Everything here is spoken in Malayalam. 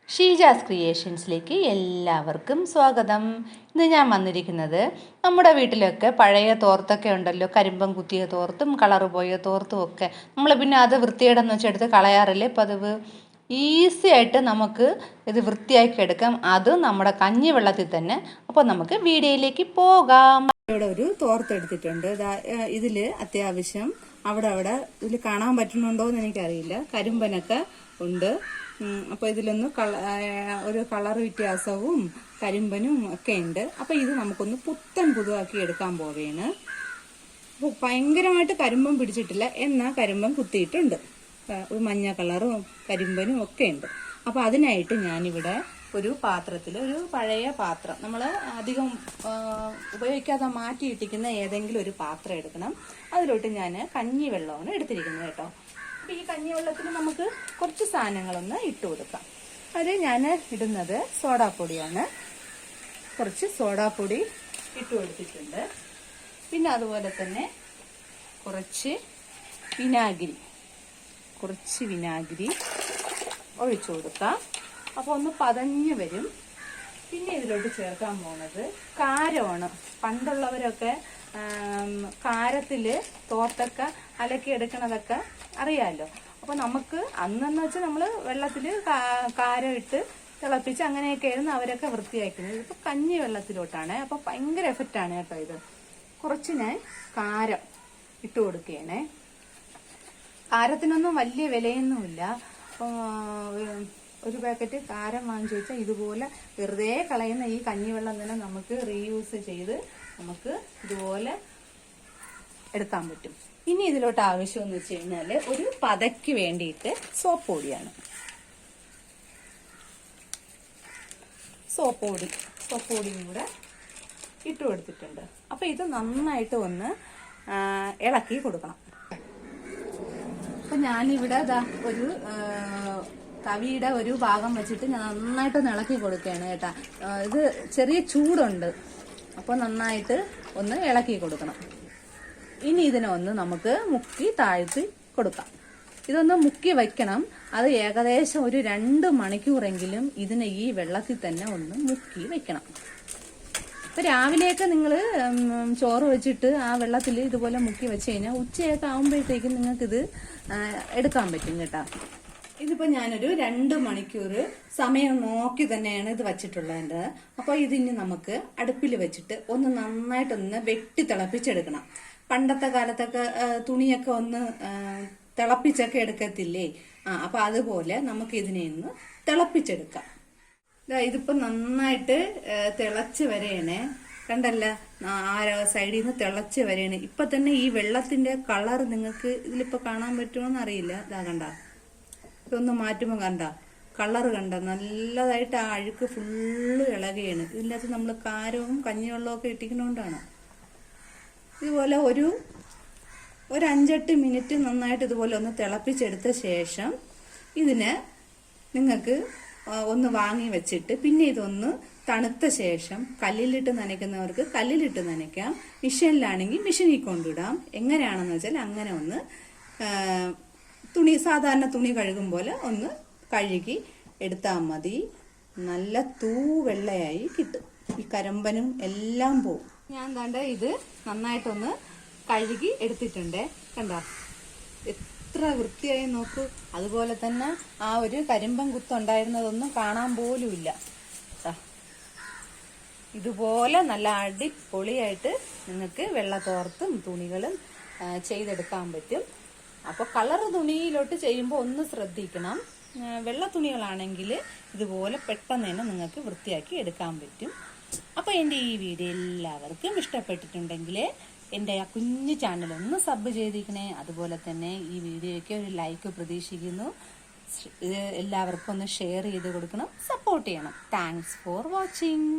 ഷീജാസ് ക്രിയേഷൻസിലേക്ക് എല്ലാവർക്കും സ്വാഗതം. ഇന്ന് ഞാൻ വന്നിരിക്കുന്നത് നമ്മുടെ വീട്ടിലൊക്കെ പഴയ തോർത്തൊക്കെ ഉണ്ടല്ലോ, കരിമ്പം കുത്തിയ തോർത്തും കളറ് പോയ തോർത്തും ഒക്കെ നമ്മൾ പിന്നെ അത് വൃത്തികേടെന്ന് വെച്ചെടുത്ത് കളയാറില്ലേ പതിവ്. ഈസി ആയിട്ട് നമുക്ക് ഇത് വൃത്തിയാക്കി എടുക്കാം, അതും നമ്മുടെ കഞ്ഞിവെള്ളത്തിൽ തന്നെ. അപ്പോൾ നമുക്ക് വീഡിയോയിലേക്ക് പോകാം. ഇവിടെ ഒരു തോർത്ത് എടുത്തിട്ടുണ്ട്. ഇതിൽ അത്യാവശ്യം അവിടെ ഇതിൽ കാണാൻ പറ്റുന്നുണ്ടോ എന്ന് എനിക്കറിയില്ല, കരിമ്പനൊക്കെ ഉണ്ട്. അപ്പോൾ ഇതിലൊന്ന് ഒരു കളർ വ്യത്യാസവും കരിമ്പനും ഒക്കെ ഉണ്ട്. അപ്പോൾ ഇത് നമുക്കൊന്ന് പുതുതാക്കി എടുക്കാൻ പോവുകയാണ്. അപ്പോൾ ഭയങ്കരമായിട്ട് കരിമ്പൻ പിടിച്ചിട്ടില്ല, എന്നാൽ കരിമ്പൻ കുത്തിയിട്ടുണ്ട്. ഒരു മഞ്ഞ കളറും കരിമ്പനും ഒക്കെ ഉണ്ട്. അപ്പോൾ അതിനായിട്ട് ഞാനിവിടെ ഒരു പാത്രത്തിൽ, ഒരു പഴയ പാത്രം, നമ്മൾ അധികം ഉപയോഗിക്കാതെ മാറ്റിയിട്ടിരിക്കുന്ന ഏതെങ്കിലും ഒരു പാത്രം എടുക്കണം. അതിലോട്ട് ഞാൻ കഞ്ഞിവെള്ളമാണ് എടുത്തിരിക്കുന്നത് കേട്ടോ. അപ്പോൾ ഈ കഞ്ഞിവെള്ളത്തിൽ നമുക്ക് കുറച്ച് സാധനങ്ങളൊന്ന് ഇട്ട് കൊടുക്കാം. അത് ഞാൻ ഇടുന്നത് സോഡാപ്പൊടിയാണ്. കുറച്ച് സോഡാപ്പൊടി ഇട്ട് കൊടുത്തിട്ടുണ്ട്. പിന്നെ അതുപോലെ തന്നെ കുറച്ച് വിനാഗിരി ഒഴിച്ചു കൊടുക്കാം. അപ്പോൾ ഒന്ന് പതഞ്ഞ് വരും. പിന്നെ ഇതിലോട്ട് ചേർക്കാൻ പോകുന്നത് കാരമാണ്. പണ്ടുള്ളവരൊക്കെ കാരത്തില് തോർത്തൊക്കെ അലക്കി എടുക്കണതൊക്കെ അറിയാമല്ലോ. അപ്പോൾ നമുക്ക് അന്നെന്ന് വെച്ചാൽ നമ്മൾ വെള്ളത്തിൽ കാരം ഇട്ട് തിളപ്പിച്ച് അങ്ങനെയൊക്കെയായിരുന്നു അവരൊക്കെ വൃത്തിയാക്കുന്നത്. ഇതിപ്പോൾ കഞ്ഞി വെള്ളത്തിലോട്ടാണ്. അപ്പോൾ ഭയങ്കര എഫക്റ്റാണ് കേട്ടോ ഇത്. കുറച്ച് ഞാൻ കാരം ഇട്ട് കൊടുക്കുകയാണേ. കാരത്തിനൊന്നും വലിയ വിലയൊന്നുമില്ല. ഒരു പാക്കറ്റ് കാരം വാങ്ങിച്ചു വെച്ചാൽ ഇതുപോലെ വെറുതെ കളയുന്ന ഈ കഞ്ഞിവെള്ളം തന്നെ നമുക്ക് റീയൂസ് ചെയ്ത് നമുക്ക് ഇതുപോലെ എടുക്കാൻ പറ്റും. ഇനി ഇതിലോട്ട് ആവശ്യം എന്ന് വെച്ച് കഴിഞ്ഞാൽ ഒരു പതയ്ക്ക് വേണ്ടിയിട്ട് സോപ്പ് പൊടിയാണ്. സോപ്പ് പൊടിയും കൂടെ ഇട്ട് കൊടുത്തിട്ടുണ്ട്. അപ്പൊ ഇത് നന്നായിട്ട് ഒന്ന് ഇളക്കി കൊടുക്കണം. അപ്പൊ ഞാനിവിടെ ഒരു തവിയുടെ ഒരു ഭാഗം വെച്ചിട്ട് നന്നായിട്ടൊന്ന് ഇളക്കി കൊടുക്കുകയാണ് കേട്ടാ. ഇത് ചെറിയ ചൂടുണ്ട്, അപ്പോൾ നന്നായിട്ട് ഒന്ന് ഇളക്കി കൊടുക്കണം. ഇനി ഇതിനെ ഒന്ന് നമുക്ക് മുക്കി താഴ്ത്തി കൊടുക്കാം. ഇതൊന്ന് മുക്കി വയ്ക്കണം. അത് ഏകദേശം ഒരു 2 മണിക്കൂറെങ്കിലും ഇതിനെ ഈ വെള്ളത്തിൽ തന്നെ ഒന്ന് മുക്കി വെക്കണം. ഇപ്പൊ രാവിലെയൊക്കെ നിങ്ങൾ ചോറ് വെച്ചിട്ട് ആ വെള്ളത്തിൽ ഇതുപോലെ മുക്കി വെച്ച് കഴിഞ്ഞാൽ ഉച്ചയൊക്കെ ആകുമ്പോഴത്തേക്കും നിങ്ങൾക്കിത് എടുക്കാൻ പറ്റും കേട്ടോ. ഇതിപ്പോ ഞാനൊരു 2 മണിക്കൂർ സമയം നോക്കി തന്നെയാണ് ഇത് വച്ചിട്ടുള്ളത്. അപ്പോൾ ഇതിന് നമുക്ക് അടുപ്പിൽ വെച്ചിട്ട് ഒന്ന് നന്നായിട്ടൊന്ന് വെട്ടി തിളപ്പിച്ചെടുക്കണം. പണ്ടത്തെ കാലത്തൊക്കെ തുണിയൊക്കെ ഒന്ന് തിളപ്പിച്ചൊക്കെ എടുക്കത്തില്ലേ, അപ്പൊ അതുപോലെ നമുക്ക് ഇതിനെ ഒന്ന് തിളപ്പിച്ചെടുക്കാം. ഇതിപ്പോ നന്നായിട്ട് തിളച്ച് വരെയാണ്, കണ്ടല്ല, ആ സൈഡിൽ നിന്ന് തിളച്ച് വരെയാണ്. ഇപ്പൊ തന്നെ ഈ വെള്ളത്തിന്റെ കളർ നിങ്ങൾക്ക് ഇതിലിപ്പോ കാണാൻ പറ്റുമോന്ന് അറിയില്ല. ഇതാ കണ്ട, ഇതൊന്ന് മാറ്റുമ്പോ കണ്ട കളർ കണ്ട, നല്ലതായിട്ട് ആ അഴുക്ക് ഫുള്ള് ഇളകുകയാണ്. ഇതിനകത്ത് നമ്മൾ കാരവും കഞ്ഞിവെള്ളവും ഒക്കെ ഇട്ടിക്കുന്നോണ്ടാണ്. ഇതുപോലെ ഒരു 5-8 മിനിറ്റ് നന്നായിട്ട് ഇതുപോലെ ഒന്ന് തിളപ്പിച്ചെടുത്ത ശേഷം ഇതിന് നിങ്ങൾക്ക് ഒന്ന് വാങ്ങി വെച്ചിട്ട് പിന്നെ ഇതൊന്ന് തണുത്ത ശേഷം കല്ലിലിട്ട് നനയ്ക്കുന്നവർക്ക് കല്ലിലിട്ട് നനയ്ക്കാം, മെഷീനിലാണെങ്കിൽ മെഷീനിൽ കൊണ്ടിടാം. എങ്ങനെയാണെന്ന് വെച്ചാൽ അങ്ങനെ ഒന്ന് സാധാരണ തുണി കഴുകും പോലെ ഒന്ന് കഴുകി എടുത്താൽ മതി. നല്ല വെള്ളയായി കിട്ടും. ഈ കരമ്പനും എല്ലാം പോവും. ഞാൻ കണ്ട ഇത് നന്നായിട്ടൊന്ന് കഴുകി എടുത്തിട്ടുണ്ട്. കണ്ട എത്ര വൃത്തിയായി നോക്കൂ. അതുപോലെ തന്നെ ആ ഒരു കരിമ്പൻ കുത്തുണ്ടായിരുന്നതൊന്നും കാണാൻ പോലുമില്ല. ഇതുപോലെ നല്ല അടിപൊളിയായിട്ട് നിങ്ങൾക്ക് വെള്ളത്തോർത്തും തുണികളും ചെയ്തെടുക്കാൻ പറ്റും. അപ്പോൾ കളർ തുണിയിലോട്ട് ചെയ്യുമ്പോൾ ഒന്ന് ശ്രദ്ധിക്കണം. വെള്ള തുണികളാണെങ്കിൽ ഇതുപോലെ പെട്ടെന്ന് തന്നെ നിങ്ങൾക്ക് വൃത്തിയാക്കി എടുക്കാൻ പറ്റും. അപ്പോൾ എൻ്റെ ഈ വീഡിയോ എല്ലാവർക്കും ഇഷ്ടപ്പെട്ടിട്ടുണ്ടെങ്കിൽ എൻ്റെ ആ കുഞ്ഞു ചാനൽ ഒന്ന് സബ് ചെയ്തിരിക്കണേ. അതുപോലെ തന്നെ ഈ വീഡിയോയ്ക്ക് ഒരു ലൈക്ക് പ്രതീക്ഷിക്കുന്നു. എല്ലാവർക്കും ഒന്ന് ഷെയർ ചെയ്ത് കൊടുക്കണം, സപ്പോർട്ട് ചെയ്യണം. Thanks for watching.